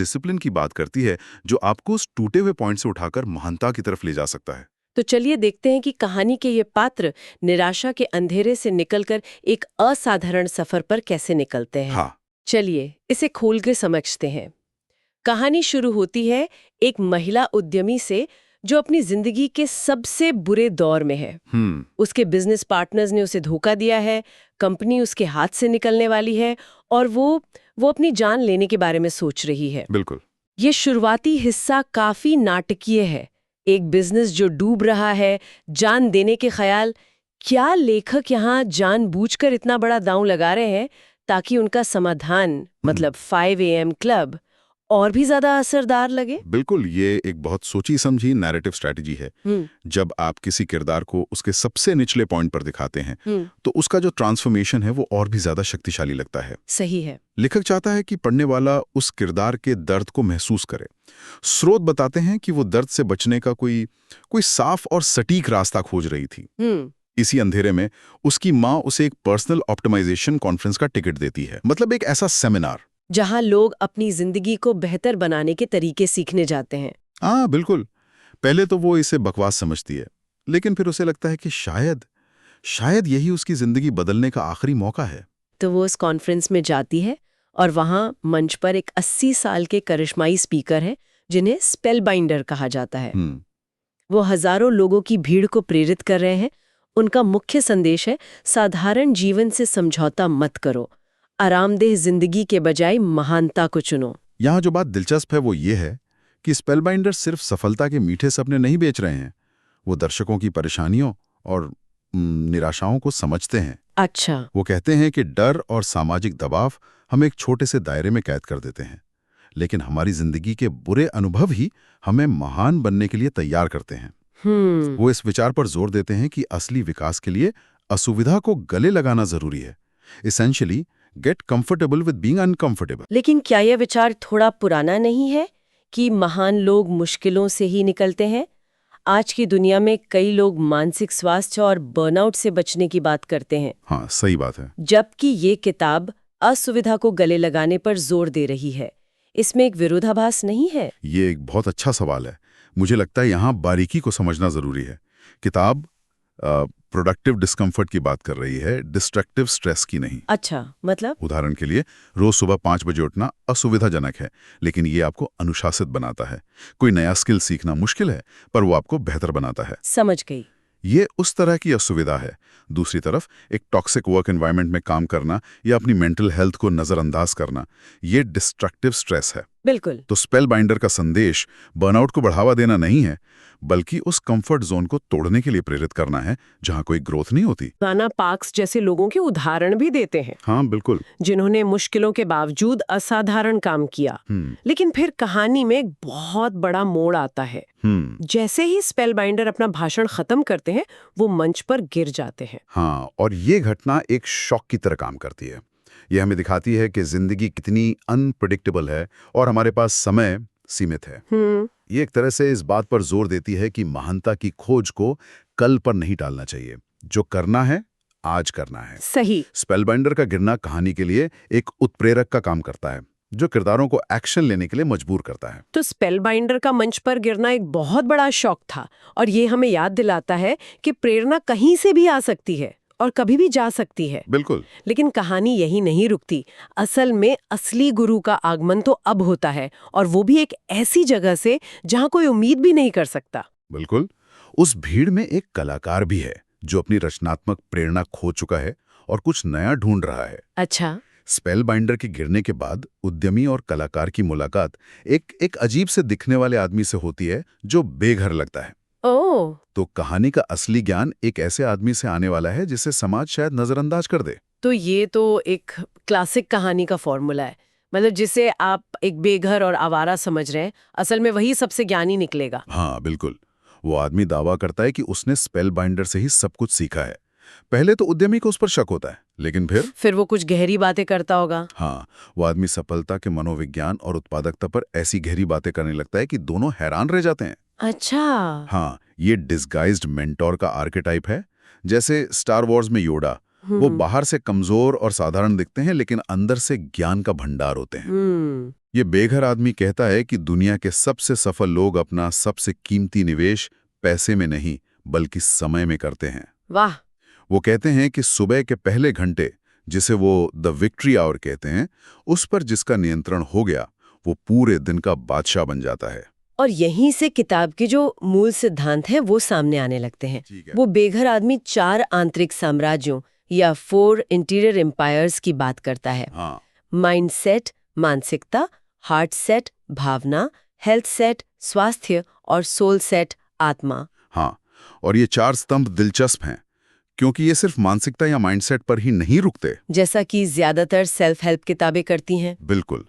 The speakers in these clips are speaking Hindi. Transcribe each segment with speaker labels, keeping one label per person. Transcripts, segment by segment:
Speaker 1: डिसिप्लिन की बात करती है जो आपको उस टूटे हुए पॉइंट से उठाकर महानता की तरफ ले जा सकता है।
Speaker 2: तो चलिए देखते हैं कि कहानी के ये पात्र निराशा के अंधेरे से निकलकर एक असाधारण सफर पर कैसे निकलते हैं।
Speaker 1: हाँ।
Speaker 2: चलिए इसे खोल के समझते हैं। कहानी शुरू होती है एक महिला उद्यमी से जो अपनी जिंदगी के सबसे बुरे दौर में है। उसके बिजनेस पार्टनर्स ने उसे धोखा दिया है, कंपनी उसके हाथ से निकलने वाली है और वो अपनी जान लेने के बारे में सोच रही है।
Speaker 1: बिल्कुल।
Speaker 2: ये शुरुआती हिस्सा काफी नाटकीय है। एक बिजनेस जो डूब रहा है, जान देने के ख्याल। क्या लेखक यहाँ जानबूझकर इतना बड़ा दांव लगा रहे हैं ताकि उनका समाधान मतलब 5 AM क्लब और भी ज्यादा असरदार लगे?
Speaker 1: बिल्कुल, ये एक बहुत सोची समझी नैरेटिव स्ट्रैटेजी है। जब आप किसी किरदार को उसके सबसे निचले पॉइंट पर दिखाते हैं तो उसका जो ट्रांसफॉर्मेशन है वो और भी ज्यादा शक्तिशाली लगता है।
Speaker 2: सही है।
Speaker 1: लेखक चाहता है कि पढ़ने वाला उस किरदार के दर्द को महसूस करे। स्रोत बताते हैं कि वो दर्द से बचने का कोई साफ और सटीक रास्ता खोज रही थी। इसी अंधेरे में उसकी माँ उसे एक पर्सनल ऑप्टिमाइजेशन कॉन्फ्रेंस का टिकट देती है, मतलब एक ऐसा सेमिनार
Speaker 2: जहां लोग अपनी जिंदगी को बेहतर बनाने के तरीके सीखने जाते हैं।
Speaker 1: हाँ बिल्कुल। पहले तो वो इसे बकवास समझती है, लेकिन फिर उसे लगता है कि शायद यही उसकी जिंदगी बदलने का आखिरी मौका है।
Speaker 2: तो वो उस कॉन्फ्रेंस में जाती है और वहां मंच पर एक 80 साल के करिश्माई स्पीकर हैं जिन्हें स्पेलबाइंडर कहा जाता है। वो हजारों लोगों की भीड़ को प्रेरित कर रहे हैं। उनका मुख्य संदेश है, साधारण जीवन से समझौता मत करो, आरामदेह जिंदगी के बजाय महानता को चुनो।
Speaker 1: यहाँ जो बात दिलचस्प है वो ये है कि स्पेलबाइंडर सिर्फ सफलता के मीठे सपने नहीं बेच रहे हैं, वो दर्शकों की परेशानियों और निराशाओं को समझते हैं।
Speaker 2: अच्छा।
Speaker 1: वो कहते हैं कि डर और सामाजिक दबाव हमें एक छोटे से दायरे में कैद कर देते हैं, लेकिन हमारी जिंदगी के बुरे अनुभव ही हमें महान बनने के लिए तैयार करते हैं। वो इस विचार पर जोर देते हैं कि असली विकास के लिए असुविधा को गले लगाना जरूरी है। Essentially get comfortable with being uncomfortable.
Speaker 2: लेकिन क्या यह विचार थोड़ा पुराना नहीं है कि महान लोग मुश्किलों से ही निकलते हैं? आज की दुनिया में कई लोग मानसिक स्वास्थ्य और बर्नआउट से बचने की बात करते हैं।
Speaker 1: हाँ सही बात है।
Speaker 2: जबकि ये किताब असुविधा को गले लगाने पर जोर दे रही है। इसमें एक विरोधाभास नहीं है?
Speaker 1: ये एक बहुत अच्छा सवाल है। मुझे लगता है यहाँ बारीकी को समझना जरूरी है। किताब प्रोडक्टिव डिस्कम्फर्ट की बात कर रही है, डिस्ट्रक्टिव स्ट्रेस की नहीं।
Speaker 2: अच्छा, मतलब?
Speaker 1: उदाहरण के लिए रोज सुबह 5 बजे उठना असुविधाजनक है, लेकिन ये आपको अनुशासित बनाता है। कोई नया स्किल सीखना मुश्किल है, पर वो आपको बेहतर बनाता है।
Speaker 2: समझ गई।
Speaker 1: ये उस तरह की असुविधा है। दूसरी तरफ एक टॉक्सिक वर्क एनवायरनमेंट में काम करना या अपनी मेंटल हेल्थ को नजरअंदाज करना, ये डिस्ट्रक्टिव स्ट्रेस है।
Speaker 2: बिल्कुल।
Speaker 1: तो स्पेलबाइंडर का संदेश बर्नआउट को बढ़ावा देना नहीं है, बल्कि उस कंफर्ट जोन को तोड़ने के लिए प्रेरित करना है जहां कोई ग्रोथ नहीं होती।
Speaker 2: राना पार्क्स जैसे लोगों के उदाहरण भी देते हैं।
Speaker 1: हाँ बिल्कुल।
Speaker 2: जिन्होंने मुश्किलों के बावजूद असाधारण काम किया। लेकिन फिर कहानी में एक बहुत बड़ा मोड़ आता है। जैसे ही स्पेलबाइंडर अपना भाषण खत्म करते हैं, वो मंच पर गिर जाते हैं।
Speaker 1: हाँ, और ये घटना एक शॉक की तरह काम करती है। ये हमें दिखाती है कि जिंदगी कितनी अनप्रेडिक्टेबल है और हमारे पास समय सीमित है। ये एक तरह से इस बात पर जोर देती है कि महानता की खोज को कल पर नहीं टालना चाहिए। जो करना है आज करना है।
Speaker 2: सही।
Speaker 1: स्पेलबाइंडर का गिरना कहानी के लिए एक उत्प्रेरक का काम करता है, जो किरदारों को एक्शन लेने के लिए मजबूर करता है।
Speaker 2: तो स्पेलबाइंडर का मंच पर गिरना एक बहुत बड़ा शॉक था, और ये हमें याद दिलाता है कि प्रेरणा कहीं से भी आ सकती है और कभी भी जा सकती है।
Speaker 1: बिल्कुल।
Speaker 2: लेकिन कहानी यही नहीं रुकती। असल में असली गुरु का आगमन तो अब होता है, और वो भी एक ऐसी जगह से जहां कोई उम्मीद भी नहीं कर सकता।
Speaker 1: बिल्कुल। उस भीड़ में एक कलाकार भी है जो अपनी रचनात्मक प्रेरणा खो चुका है और कुछ नया ढूंढ रहा है।
Speaker 2: अच्छा।
Speaker 1: स्पेलबाइंडर के गिरने के बाद उद्यमी और कलाकार की मुलाकात एक अजीब से दिखने वाले आदमी से होती है जो बेघर लगता है।
Speaker 2: ओह।
Speaker 1: तो कहानी का असली ज्ञान एक ऐसे आदमी से आने वाला है जिसे समाज शायद नजरअंदाज कर दे।
Speaker 2: तो ये तो एक क्लासिक कहानी का फॉर्मूला है, मतलब जिसे आप एक बेघर और आवारा समझ रहे हैं, असल में वही सबसे ज्ञानी निकलेगा।
Speaker 1: हाँ बिल्कुल। वो आदमी दावा करता है कि उसने स्पेलबाइंडर से ही सब कुछ सीखा है। पहले तो उद्यमी को उस पर शक होता है, लेकिन फिर वो
Speaker 2: कुछ गहरी बातें करता होगा।
Speaker 1: हाँ, वो आदमी सफलता के मनोविज्ञान और उत्पादकता पर ऐसी गहरी बातें करने लगता है कि दोनों हैरान रह जाते हैं।
Speaker 2: अच्छा।
Speaker 1: हाँ, ये डिस्गाइज्ड मेंटोर का आर्केटाइप है। जैसे स्टार वॉर्स में योडा, वो बाहर से कमजोर और साधारण दिखते हैं, लेकिन अंदर से ज्ञान का भंडार होते हैं। ये बेघर आदमी कहता है कि दुनिया के सबसे सफल लोग अपना सबसे कीमती निवेश पैसे में नहीं बल्कि समय में करते हैं।
Speaker 2: वाह।
Speaker 1: वो कहते हैं कि सुबह के पहले घंटे, जिसे वो द विक्ट्री आवर कहते हैं, उस पर जिसका नियंत्रण हो गया वो पूरे दिन का बादशाह बन जाता है।
Speaker 2: और यहीं से किताब के जो मूल सिद्धांत हैं वो सामने आने लगते हैं। वो बेघर आदमी 4 आंतरिक साम्राज्यों या 4 इंटीरियर एम्पायर्स की बात करता है।
Speaker 1: हाँ।
Speaker 2: माइंड सेट मानसिकता, हार्ट सेट भावना, हेल्थ सेट स्वास्थ्य और सोल सेट आत्मा।
Speaker 1: हाँ, और ये 4 स्तंभ दिलचस्प हैं क्योंकि ये सिर्फ मानसिकता या माइंडसेट पर ही नहीं रुकते,
Speaker 2: जैसा कि ज्यादातर सेल्फ हेल्प किताबें करती हैं।
Speaker 1: बिल्कुल।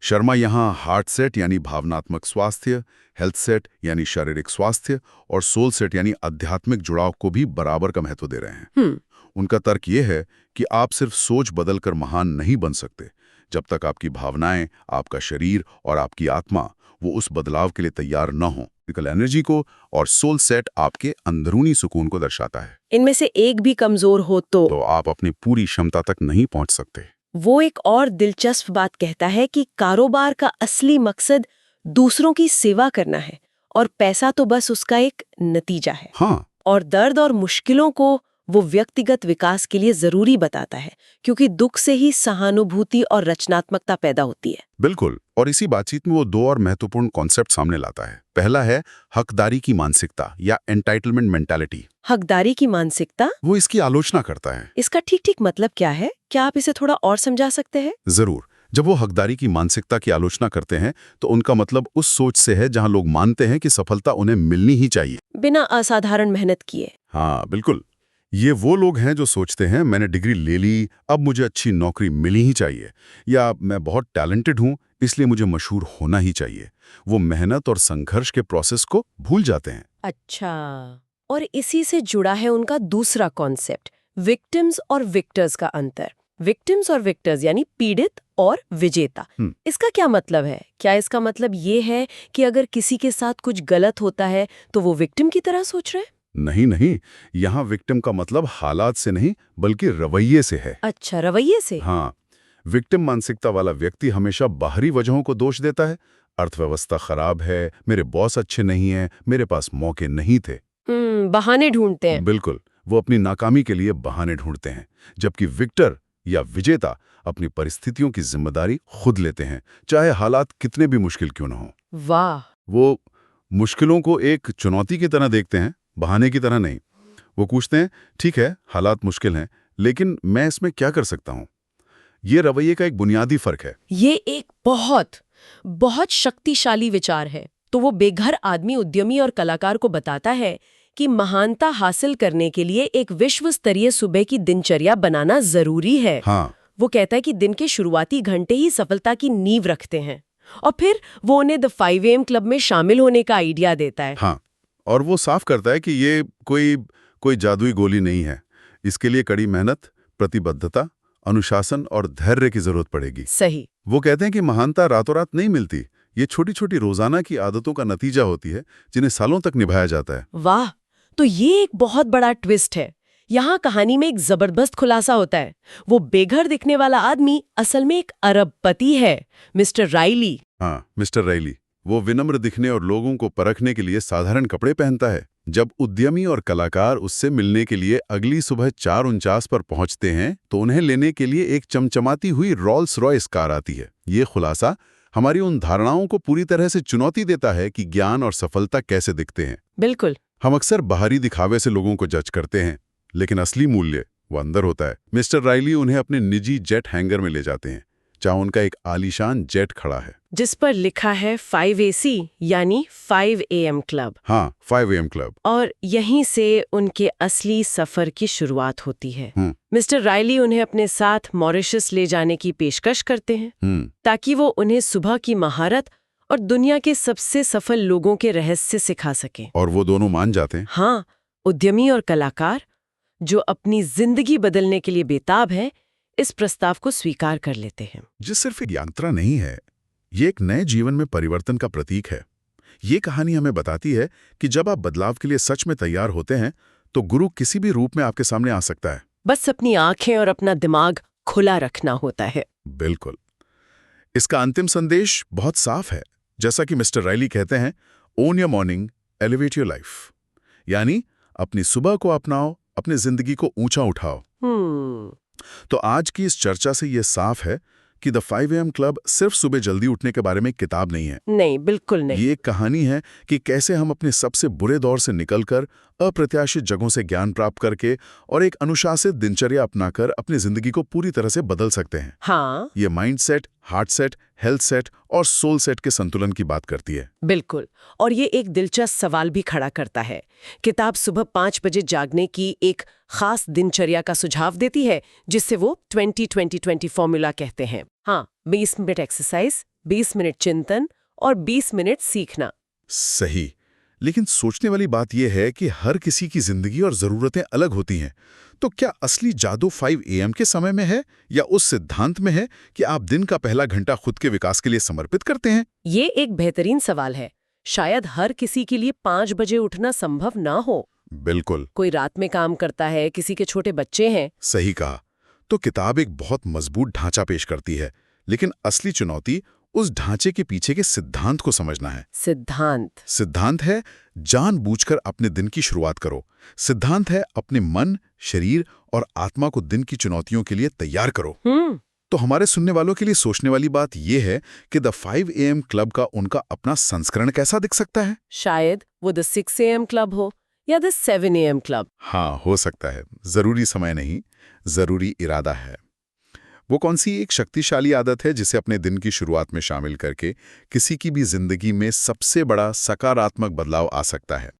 Speaker 1: शर्मा यहाँ हार्ट सेट यानी भावनात्मक स्वास्थ्य, हेल्थ सेट यानी शारीरिक स्वास्थ्य और सोल सेट यानी आध्यात्मिक जुड़ाव को भी बराबर का महत्व दे रहे हैं। उनका तर्क ये है कि आप सिर्फ सोच बदलकर महान नहीं बन सकते जब तक आपकी भावनाएं, आपका शरीर और आपकी आत्मा वो उस बदलाव के लिए तैयार न हो। फिजिकल एनर्जी को और सोल सेट आपके अंदरूनी सुकून को दर्शाता है।
Speaker 2: इनमें से एक भी कमजोर हो तो
Speaker 1: आप अपनी पूरी क्षमता तक नहीं पहुंच सकते।
Speaker 2: वो एक और दिलचस्प बात कहता है कि कारोबार का असली मकसद दूसरों की सेवा करना है और पैसा तो बस उसका एक नतीजा है।
Speaker 1: हाँ।
Speaker 2: और दर्द और मुश्किलों को वो व्यक्तिगत विकास के लिए जरूरी बताता है, क्योंकि दुख से ही सहानुभूति और रचनात्मकता पैदा होती है।
Speaker 1: बिल्कुल। और इसी बातचीत में वो 2 और महत्वपूर्ण कॉन्सेप्ट सामने लाता है। पहला है हकदारी की मानसिकता या एंटाइटलमेंट मेंटालिटी।
Speaker 2: हकदारी की मानसिकता?
Speaker 1: वो इसकी आलोचना करता है।
Speaker 2: इसका ठीक मतलब क्या है? क्या आप इसे थोड़ा और समझा सकते हैं?
Speaker 1: जरूर। जब वो हकदारी की मानसिकता की आलोचना करते हैं तो उनका मतलब उस सोच से है जहां लोग मानते हैं कि सफलता उन्हें मिलनी ही चाहिए,
Speaker 2: बिना असाधारण मेहनत किए।
Speaker 1: हाँ बिल्कुल। ये वो लोग हैं जो सोचते हैं मैंने डिग्री ले ली, अब मुझे अच्छी नौकरी मिली ही चाहिए, या मैं बहुत टैलेंटेड हूं इसलिए मुझे मशहूर होना ही चाहिए। वो मेहनत और संघर्ष के प्रोसेस को भूल जाते हैं।
Speaker 2: अच्छा। और इसी से जुड़ा है उनका दूसरा कॉन्सेप्ट, विक्टिम्स और विक्टर्स का अंतर। विक्टिम्स और विक्टर्स यानी पीड़ित और विजेता। इसका क्या मतलब है? क्या इसका मतलब ये है कि अगर किसी के साथ कुछ गलत होता है तो वो विक्टिम की तरह सोच रहे हैं?
Speaker 1: नहीं, यहाँ विक्टिम का मतलब हालात से नहीं बल्कि रवैये से है।
Speaker 2: अच्छा, रवैये से।
Speaker 1: हाँ, विक्टिम मानसिकता वाला व्यक्ति हमेशा बाहरी वजहों को दोष देता है। अर्थव्यवस्था खराब है, मेरे बॉस अच्छे नहीं हैं, मेरे पास मौके नहीं थे।
Speaker 2: बहाने ढूंढते हैं।
Speaker 1: बिल्कुल, वो अपनी नाकामी के लिए बहाने ढूंढते हैं। जबकि विक्टर या विजेता अपनी परिस्थितियों की जिम्मेदारी खुद लेते हैं, चाहे हालात कितने भी मुश्किल क्यों न हो।
Speaker 2: वाह।
Speaker 1: वो मुश्किलों को एक चुनौती की तरह देखते हैं, बहाने की तरह नहीं। वो पूछते हैं ठीक है हालात मुश्किल हैं, लेकिन मैं इसमें क्या कर सकता हूँ। ये रवैये का एक बुनियादी फर्क है।
Speaker 2: ये एक बहुत शक्तिशाली विचार है। तो वो बेघर आदमी उद्यमी और कलाकार को बताता है कि महानता हासिल करने के लिए एक विश्व स्तरीय सुबह की दिनचर्या बनाना जरूरी है।
Speaker 1: हाँ।
Speaker 2: वो कहता है कि दिन के शुरुआती घंटे ही सफलता की नींव रखते हैं। और फिर वो उन्हें द 5 AM क्लब में शामिल होने का आइडिया देता है।
Speaker 1: हाँ, और वो साफ करता है कि ये कोई जादुई गोली नहीं है। इसके लिए कड़ी मेहनत, प्रतिबद्धता, अनुशासन और धैर्य की जरूरत पड़ेगी।
Speaker 2: सही।
Speaker 1: वो कहते हैं कि महानता रातों रात नहीं मिलती, ये छोटी छोटी रोजाना की आदतों का नतीजा होती है जिन्हें सालों तक निभाया जाता है।
Speaker 2: वाह, तो ये एक बहुत बड़ा ट्विस्ट है। यहाँ कहानी में एक जबरदस्त खुलासा होता है। वो बेघर दिखने वाला आदमी असल में एक अरबपति है, मिस्टर राइली।
Speaker 1: हाँ, मिस्टर राइली। वो विनम्र दिखने और लोगों को परखने के लिए साधारण कपड़े पहनता है। जब उद्यमी और कलाकार उससे मिलने के लिए अगली सुबह 4:49 पर पहुंचते हैं तो उन्हें लेने के लिए एक चमचमाती हुई रॉल्स रॉयस कार आती है। ये खुलासा हमारी उन धारणाओं को पूरी तरह से चुनौती देता है कि ज्ञान और सफलता कैसे दिखते हैं।
Speaker 2: बिल्कुल।
Speaker 1: हम अक्सर बाहरी दिखावे से लोगों को जज करते हैं, लेकिन असली मूल्य वो अंदर होता है। मिस्टर राइली उन्हें अपने निजी जेट हैंगर में ले जाते हैं, जहां उनका एक आलीशान जेट खड़ा है
Speaker 2: जिस पर लिखा है 5 AC यानी 5 AM क्लब।
Speaker 1: हाँ, 5 AM क्लब।
Speaker 2: और यहीं से उनके असली सफर की शुरुआत होती है। मिस्टर राइली उन्हें अपने साथ मॉरिशस ले जाने की पेशकश करते हैं ताकि वो उन्हें सुबह की महारत और दुनिया के सबसे सफल लोगों के रहस्य सिखा सकें।
Speaker 1: और वो दोनों मान जाते हैं।
Speaker 2: हाँ, उद्यमी और कलाकार जो अपनी जिंदगी बदलने के लिए बेताब हैं, इस प्रस्ताव को स्वीकार कर लेते हैं।
Speaker 1: जो सिर्फ एक यात्रा नहीं है, ये एक नए जीवन में परिवर्तन का प्रतीक है। ये कहानी हमें बताती है कि जब आप बदलाव के लिए सच में तैयार होते हैं तो गुरु किसी भी रूप में आपके सामने आ सकता है।
Speaker 2: बस अपनी आंखें और अपना दिमाग खुला रखना होता है।
Speaker 1: बिल्कुल। इसका अंतिम संदेश बहुत साफ है। जैसा कि मिस्टर राइली कहते हैं, own your morning, elevate your life. यानी अपनी सुबह को अपनाओ, अपनी जिंदगी को ऊंचा उठाओ। तो आज की इस चर्चा से यह साफ है कि द 5 AM क्लब सिर्फ सुबह जल्दी उठने के बारे में एक किताब नहीं है।
Speaker 2: नहीं, बिल्कुल नहीं।
Speaker 1: ये एक कहानी है कि कैसे हम अपने सबसे बुरे दौर से निकलकर अप्रत्याशित जगहों से ज्ञान प्राप्त करके और एक अनुशासित दिनचर्या अपनाकर अपनी जिंदगी को पूरी तरह से बदल सकते हैं।
Speaker 2: हाँ,
Speaker 1: ये mind set, heart set, health set और सोल सेट के संतुलन की बात करती है।
Speaker 2: बिल्कुल। और ये एक दिलचस्प सवाल भी खड़ा करता है। किताब सुबह 5 बजे जागने की एक खास दिनचर्या का सुझाव देती है, जिससे वो 20-20-20 फॉर्मूला कहते हैं। हाँ, 20 मिनट एक्सरसाइज, 20 मिनट चिंतन और 20 मिनट सीखना।
Speaker 1: सही। लेकिन सोचने वाली बात यह है कि हर किसी की जिंदगी और जरूरतें अलग होती हैं। तो क्या असली जादू 5 AM के समय में है या उस सिद्धांत में है कि आप दिन का पहला घंटा खुद के विकास के लिए समर्पित करते हैं?
Speaker 2: ये एक बेहतरीन सवाल है। शायद हर किसी के लिए 5 बजे उठना संभव ना हो।
Speaker 1: बिल्कुल।
Speaker 2: कोई रात में काम करता है, किसी के छोटे बच्चे हैं।
Speaker 1: सही कहा। तो किताब एक बहुत मजबूत ढांचा पेश करती है, लेकिन असली चुनौती उस ढांचे के पीछे के सिद्धांत को समझना है। सिद्धांत है जानबूझकर अपने दिन की शुरुआत करो। सिद्धांत है अपने मन, शरीर और आत्मा को दिन की चुनौतियों के लिए तैयार करो। तो हमारे सुनने वालों के लिए सोचने वाली बात यह है कि द 5 AM क्लब का उनका अपना संस्करण कैसा दिख सकता है?
Speaker 2: शायद वो द 6 AM क्लब हो या द 7 AM क्लब।
Speaker 1: हाँ, हो सकता है। जरूरी समय नहीं, जरूरी इरादा है। वो कौन सी एक शक्तिशाली आदत है जिसे अपने दिन की शुरुआत में शामिल करके किसी की भी जिंदगी में सबसे बड़ा सकारात्मक बदलाव आ सकता है?